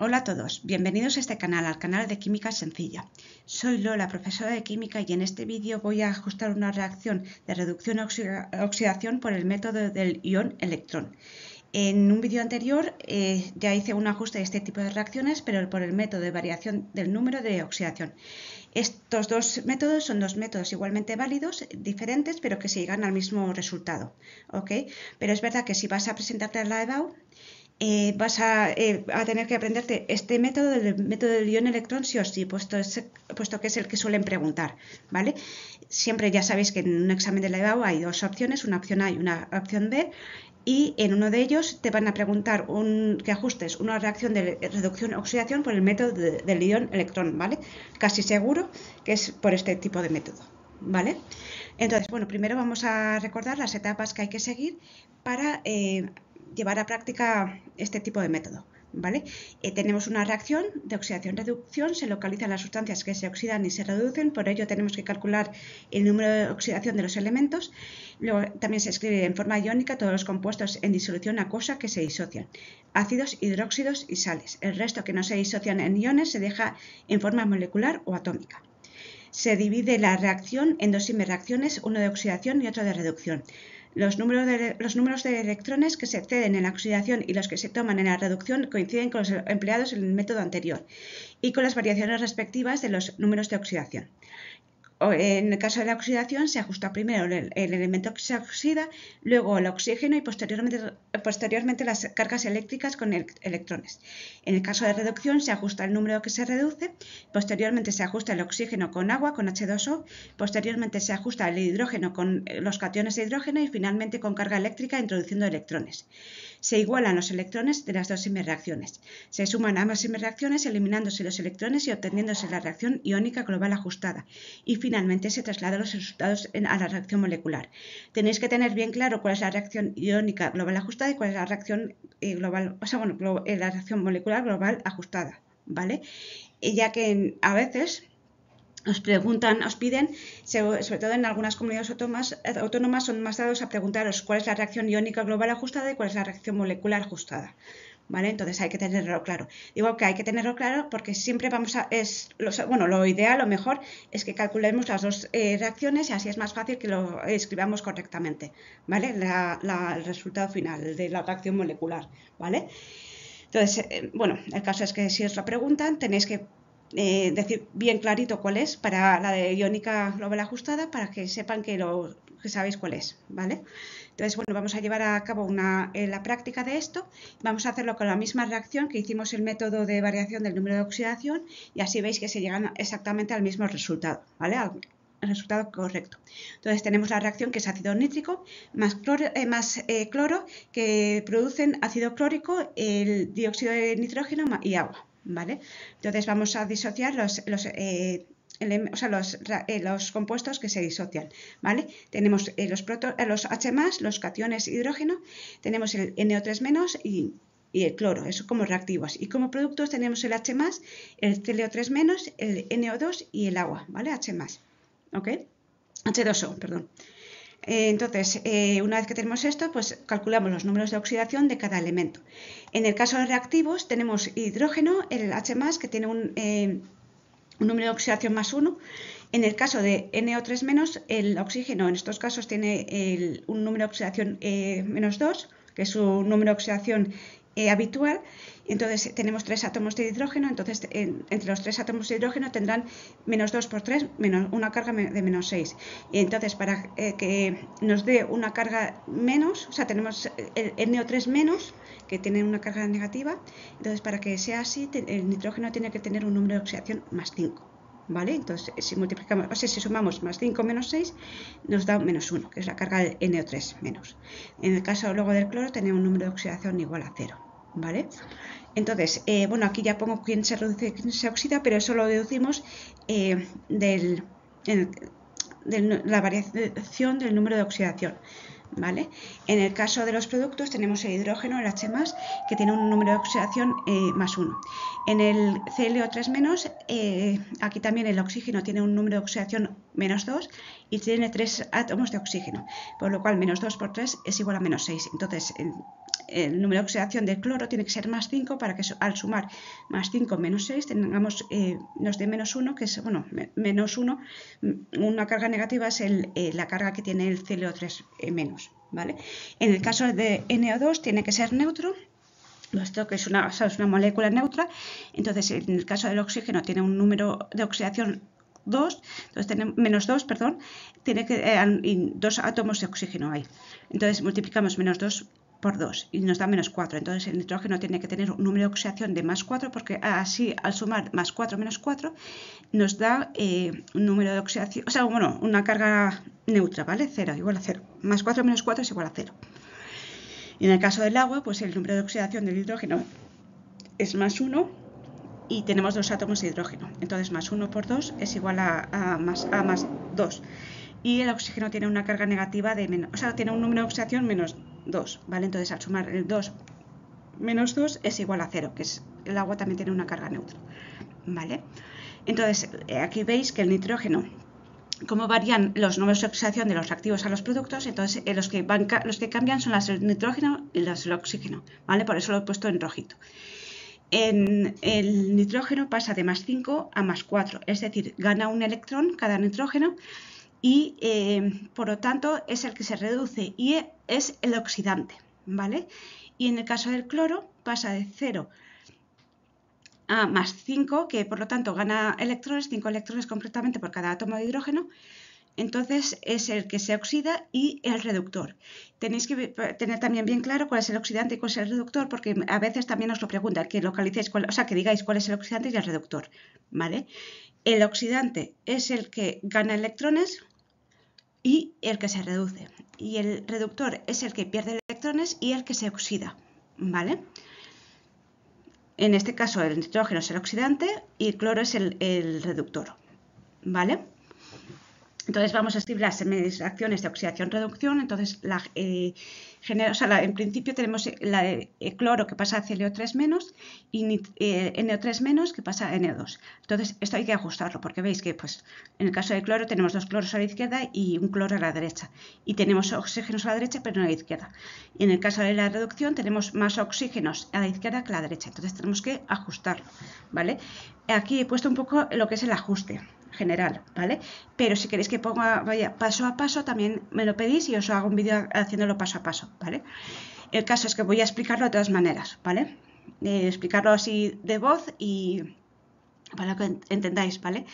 Hola a todos, bienvenidos a este canal, al canal de Química Sencilla. Soy Lola, profesora de Química, y en este vídeo voy a ajustar una reacción de reducción-oxidación por el método del ion electrón. En un vídeo anterior ya hice un ajuste de este tipo de reacciones, pero por el método de variación del número de oxidación. Estos dos métodos son dos métodos igualmente válidos, diferentes, pero que se llegan al mismo resultado, ¿ok? Pero es verdad que si vas a presentarte a la EBAU, vas a tener que aprenderte este método, el método del ion electrón, sí o sí, puesto que es el que suelen preguntar, ¿vale? Siempre ya sabéis que en un examen de la EBAU hay dos opciones, una opción A y una opción B, y en uno de ellos te van a preguntar que ajustes una reacción de reducción-oxidación por el método del ion electrón, ¿vale? Casi seguro que es por este tipo de método, ¿vale? Entonces, bueno, primero vamos a recordar las etapas que hay que seguir para llevar a práctica este tipo de método, ¿vale? Tenemos una reacción de oxidación-reducción, se localizan las sustancias que se oxidan y se reducen, por ello tenemos que calcular el número de oxidación de los elementos. Luego también se escribe en forma iónica todos los compuestos en disolución acuosa que se disocian, ácidos, hidróxidos y sales. El resto que no se disocian en iones se deja en forma molecular o atómica. Se divide la reacción en dos reacciones, uno de oxidación y otro de reducción. Los números de electrones que se exceden en la oxidación y los que se toman en la reducción coinciden con los empleados en el método anterior y con las variaciones respectivas de los números de oxidación. En el caso de la oxidación se ajusta primero el elemento que se oxida, luego el oxígeno y posteriormente las cargas eléctricas con electrones. En el caso de reducción se ajusta el número que se reduce, posteriormente se ajusta el oxígeno con agua, con H2O, posteriormente se ajusta el hidrógeno con los cationes de hidrógeno y finalmente con carga eléctrica introduciendo electrones. Se igualan los electrones de las dos reacciones. Se suman ambas reacciones eliminándose los electrones y obteniéndose la reacción iónica global ajustada. Y finalmente se trasladan los resultados a la reacción molecular. Tenéis que tener bien claro cuál es la reacción iónica global ajustada y cuál es la reacción la reacción molecular global ajustada, ¿vale? Ya que a veces os piden, sobre todo en algunas comunidades autónomas son más dados a preguntaros cuál es la reacción iónica global ajustada y cuál es la reacción molecular ajustada, ¿vale? Entonces hay que tenerlo claro. Digo que hay que tenerlo claro porque siempre lo ideal, lo mejor es que calculemos las dos reacciones y así es más fácil que lo escribamos correctamente, ¿vale? El resultado final de la reacción molecular, ¿vale? Entonces, el caso es que si os lo preguntan tenéis que decir bien clarito cuál es para la de iónica global ajustada para que sepan que sabéis cuál es, ¿vale? Entonces, vamos a llevar a cabo la práctica de esto. Vamos a hacerlo con la misma reacción que hicimos el método de variación del número de oxidación y así veis que se llegan exactamente al mismo resultado, ¿vale? El resultado correcto. Entonces tenemos la reacción que es ácido nítrico más cloro que producen ácido clórico, el dióxido de nitrógeno y agua, ¿vale? Entonces vamos a disociar los compuestos que se disocian, ¿vale? Tenemos los H+, los cationes hidrógeno, tenemos el NO3- y el cloro, eso como reactivos. Y como productos tenemos el H+, el ClO3-, el NO2 y el agua, ¿vale? H+, ¿ok? H2O, perdón. Entonces, una vez que tenemos esto, pues calculamos los números de oxidación de cada elemento. En el caso de reactivos tenemos hidrógeno, el H+, que tiene un número de oxidación +1. En el caso de NO3-, el oxígeno en estos casos tiene un número de oxidación -2, que es su número de oxidación habitual. Entonces tenemos 3 átomos de hidrógeno, entonces entre los 3 átomos de hidrógeno tendrán -2 por 3, una carga de -6. Y entonces para que nos dé una carga menos, o sea, tenemos el NO3-, que tiene una carga negativa, entonces para que sea así, el nitrógeno tiene que tener un número de oxidación +5. ¿Vale? Entonces, si multiplicamos, si sumamos +5 menos 6, nos da -1, que es la carga del NO3-. En el caso luego del cloro, tenemos un número de oxidación igual a 0, ¿vale? Entonces, aquí ya pongo quién se reduce y quién se oxida, pero eso lo deducimos de la variación del número de oxidación, ¿vale? En el caso de los productos tenemos el hidrógeno, el H+, que tiene un número de oxidación +1. En el ClO3-, aquí también el oxígeno tiene un número de oxidación -2 y tiene 3 átomos de oxígeno, por lo cual -2 por 3 es igual a -6. Entonces, el número de oxidación del cloro tiene que ser más 5 para que al sumar más 5 menos 6 tengamos, nos dé menos 1, que es, bueno, menos 1, una carga negativa es la carga que tiene el ClO3 menos, ¿vale? En el caso de NO2 tiene que ser neutro, puesto que es una molécula neutra. Entonces, en el caso del oxígeno tiene un número de oxidación 2, entonces tenemos menos 2, perdón, tiene que y 2 átomos de oxígeno hay. Entonces multiplicamos menos 2 por 2 y nos da menos 4. Entonces el nitrógeno tiene que tener un número de oxidación de más 4, porque así al sumar más 4 menos 4 nos da un número de oxidación, o sea, bueno, una carga neutra, ¿vale? 0, igual a 0. Más 4 menos 4 es igual a 0. Y en el caso del agua, pues el número de oxidación del hidrógeno es más 1 y tenemos 2 átomos de hidrógeno. Entonces más 1 por 2 es igual a más 2. Y el oxígeno tiene una carga negativa de menos, o sea, tiene un número de oxidación menos 2, ¿vale? Entonces al sumar el 2 menos 2 es igual a 0, que es el agua también tiene una carga neutra, ¿vale? Entonces aquí veis que el nitrógeno, cómo varían los números de oxidación de los reactivos a los productos. Entonces los que cambian son las del nitrógeno y las del oxígeno, ¿vale? Por eso lo he puesto en rojito. El nitrógeno pasa de más 5 a más 4, es decir, gana un electrón cada nitrógeno y por lo tanto es el que se reduce y es el oxidante, ¿vale? Y en el caso del cloro pasa de 0 a más 5, que por lo tanto gana electrones, 5 electrones completamente por cada átomo de hidrógeno. Entonces es el que se oxida y el reductor. Tenéis que tener también bien claro cuál es el oxidante y cuál es el reductor, porque a veces también os lo preguntan, que localicéis, que digáis cuál es el oxidante y el reductor, ¿vale? El oxidante es el que gana electrones y el que se reduce. Y el reductor es el que pierde electrones y el que se oxida, ¿vale? En este caso el nitrógeno es el oxidante y el cloro es el reductor, ¿vale? Entonces vamos a escribir las reacciones de oxidación-reducción. Entonces, en principio tenemos el cloro que pasa a Cl3- y NO3- que pasa a NO2. Entonces, esto hay que ajustarlo, porque veis que pues, en el caso del cloro tenemos 2 cloros a la izquierda y un cloro a la derecha. Y tenemos oxígenos a la derecha, pero no a la izquierda. Y en el caso de la reducción tenemos más oxígenos a la izquierda que a la derecha. Entonces, tenemos que ajustarlo, ¿vale? Aquí he puesto un poco lo que es el ajuste general, ¿vale? Pero si queréis que vaya paso a paso, también me lo pedís y os hago un vídeo haciéndolo paso a paso, ¿vale? El caso es que voy a explicarlo de todas maneras, ¿vale? Explicarlo así de voz y para que entendáis, ¿vale?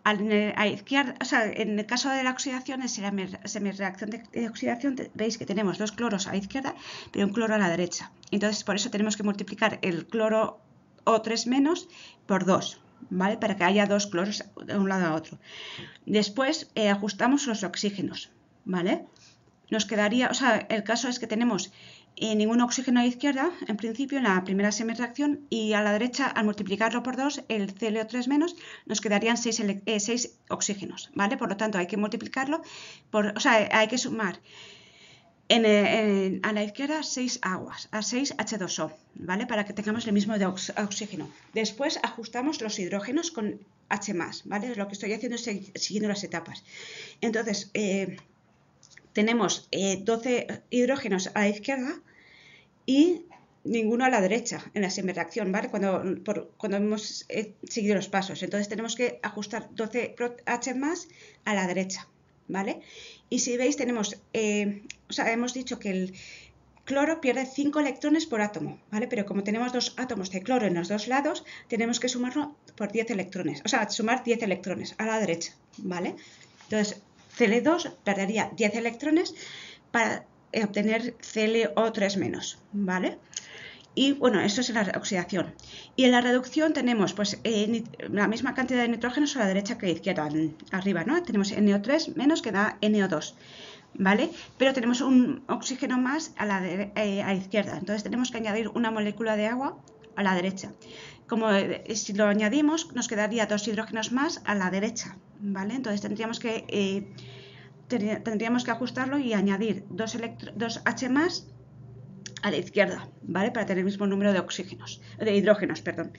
A izquierda, o sea, en el caso de la oxidación, es la semireacción de oxidación, veis que tenemos 2 cloros a la izquierda, pero un cloro a la derecha. Entonces, por eso tenemos que multiplicar el cloro O3- por 2, ¿vale? Para que haya 2 cloros de un lado a otro. Después ajustamos los oxígenos, ¿vale? Nos quedaría, o sea, el caso es que tenemos ningún oxígeno a la izquierda, en principio, en la primera semireacción, y a la derecha, al multiplicarlo por 2, el Cl3- nos quedarían 6 oxígenos, ¿vale? Por lo tanto, hay que multiplicarlo, o sea, hay que sumar a la izquierda 6 aguas, a 6 H2O, ¿vale? Para que tengamos el mismo de oxígeno. Después ajustamos los hidrógenos con H+, ¿vale? Lo que estoy haciendo es siguiendo las etapas. Entonces, tenemos 12 hidrógenos a la izquierda y ninguno a la derecha en la semireacción, ¿vale? Cuando hemos seguido los pasos. Entonces tenemos que ajustar 12 H+ a la derecha, ¿vale? Y si veis tenemos, hemos dicho que el cloro pierde 5 electrones por átomo, ¿vale? Pero como tenemos 2 átomos de cloro en los dos lados, tenemos que sumarlo por 10 electrones, o sea, sumar 10 electrones a la derecha, ¿vale? Entonces, Cl2 perdería 10 electrones para obtener ClO3-, ¿vale? Y bueno, esto es la oxidación. Y en la reducción tenemos pues la misma cantidad de nitrógenos a la derecha que a la izquierda, arriba, ¿no? Tenemos NO3- que da NO2, ¿vale? Pero tenemos un oxígeno más a la izquierda. Entonces tenemos que añadir una molécula de agua a la derecha. Como si lo añadimos, nos quedaría 2 hidrógenos más a la derecha, ¿vale? Entonces tendríamos que ajustarlo y añadir 2 H+ a la izquierda, ¿vale? Para tener el mismo número de hidrógenos, perdón.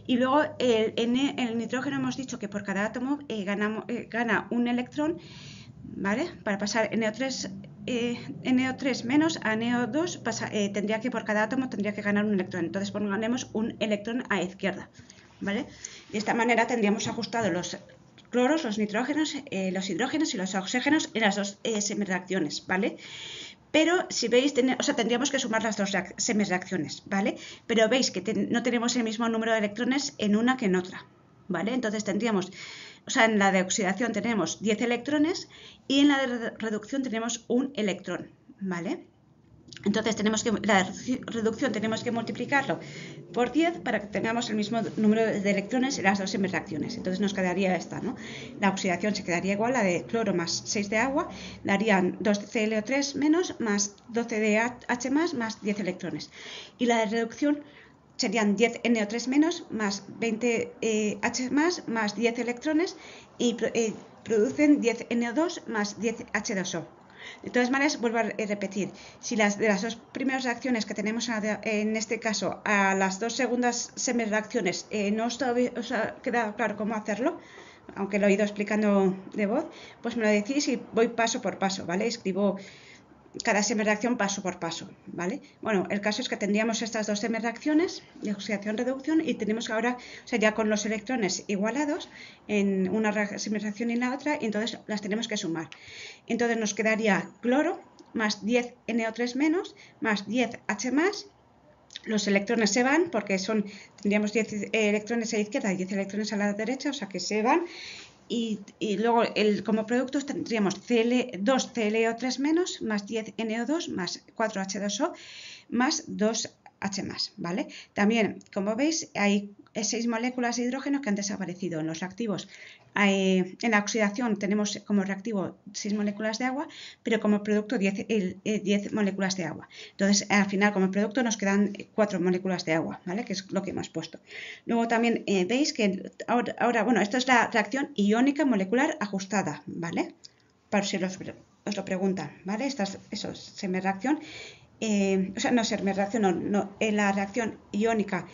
Y luego el nitrógeno hemos dicho que por cada átomo gana un electrón, ¿vale? Para pasar NO3 NO3 menos a NO2 tendría que, por cada átomo tendría que ganar un electrón. Entonces ponemos un electrón a la izquierda, ¿vale? De esta manera tendríamos ajustado los cloros, los nitrógenos, los hidrógenos y los oxígenos en las dos semireacciones, ¿vale? Pero si veis, tendríamos que sumar las dos semireacciones, ¿vale? Pero veis que no tenemos el mismo número de electrones en una que en otra, ¿vale? Entonces tendríamos, en la de oxidación tenemos 10 electrones y en la de reducción tenemos un electrón, ¿vale? Entonces la reducción tenemos que multiplicarlo por 10 para que tengamos el mismo número de electrones en las dos semireacciones. Entonces nos quedaría esta, ¿no? La oxidación se quedaría igual, la de cloro más 6 de agua, darían 2ClO3 menos más 12DH más 10 electrones. Y la de reducción serían 10NO3 menos más 20H más 10 electrones y producen 10NO2 más 10H2O. De todas maneras, vuelvo a repetir, si de las dos primeras reacciones que tenemos en este caso a las dos segundas semireacciones no os ha quedado claro cómo hacerlo, aunque lo he ido explicando de voz, pues me lo decís y voy paso por paso, ¿vale? Escribo cada semireacción paso por paso, ¿vale? Bueno, el caso es que tendríamos estas dos semireacciones de oxidación-reducción y tenemos que ahora, ya con los electrones igualados en una semireacción y en la otra, y entonces las tenemos que sumar. Entonces nos quedaría cloro más 10 NO3 menos más 10 H más. Los electrones se van porque tendríamos 10 electrones a la izquierda y 10 electrones a la derecha, o sea que se van. Y luego como productos tendríamos 2ClO3 menos más 10NO2 más 4H2O más 2H+, ¿vale? También, como veis, hay 6 moléculas de hidrógeno que han desaparecido en los reactivos. En la oxidación tenemos como reactivo 6 moléculas de agua, pero como producto 10 moléculas de agua. Entonces, al final, como producto nos quedan 4 moléculas de agua, ¿vale? Que es lo que hemos puesto. Luego también veis que ahora, bueno, esto es la reacción iónica molecular ajustada, ¿vale? Para si os lo preguntan, ¿vale? Esta es semireacción, la reacción iónica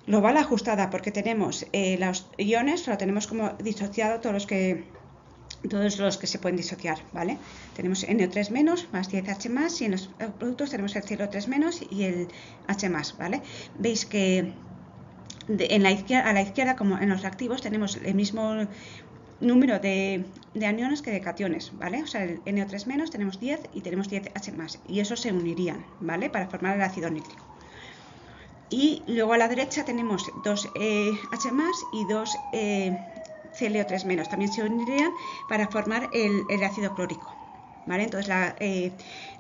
global ajustada, porque tenemos los iones, lo tenemos como disociado todos los que se pueden disociar, ¿vale? Tenemos NO3 menos más 10H más y en los productos tenemos el CO3 menos y el H más, ¿vale? Veis que a la izquierda, como en los reactivos, tenemos el mismo número de aniones que de cationes, ¿vale? O sea, el NO3 menos tenemos 10 y tenemos 10H más y esos se unirían, ¿vale? Para formar el ácido nítrico. Y luego a la derecha tenemos 2 H más y 2 ClO3 menos. También se unirían para formar el ácido clórico, ¿vale? Entonces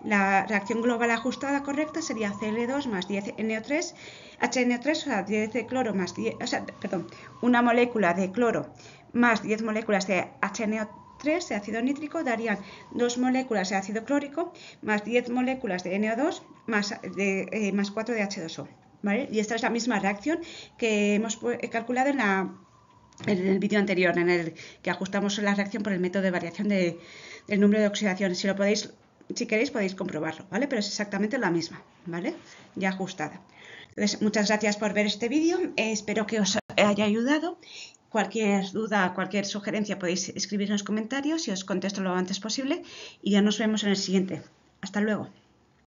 la reacción global ajustada correcta sería Cl2 más 10 NO3, HNO3, o sea, 10 de cloro más 10, una molécula de cloro más 10 moléculas de HNO3 de ácido nítrico darían 2 moléculas de ácido clórico más 10 moléculas de NO2 más 4 de H2O. ¿Vale? Y esta es la misma reacción que hemos calculado en el vídeo anterior, en el que ajustamos la reacción por el método de variación del número de oxidaciones. Si queréis podéis comprobarlo, ¿vale? Pero es exactamente la misma, ¿vale? Ya ajustada. Entonces, muchas gracias por ver este vídeo. Espero que os haya ayudado. Cualquier duda, cualquier sugerencia podéis escribir en los comentarios y os contesto lo antes posible. Y ya nos vemos en el siguiente. Hasta luego.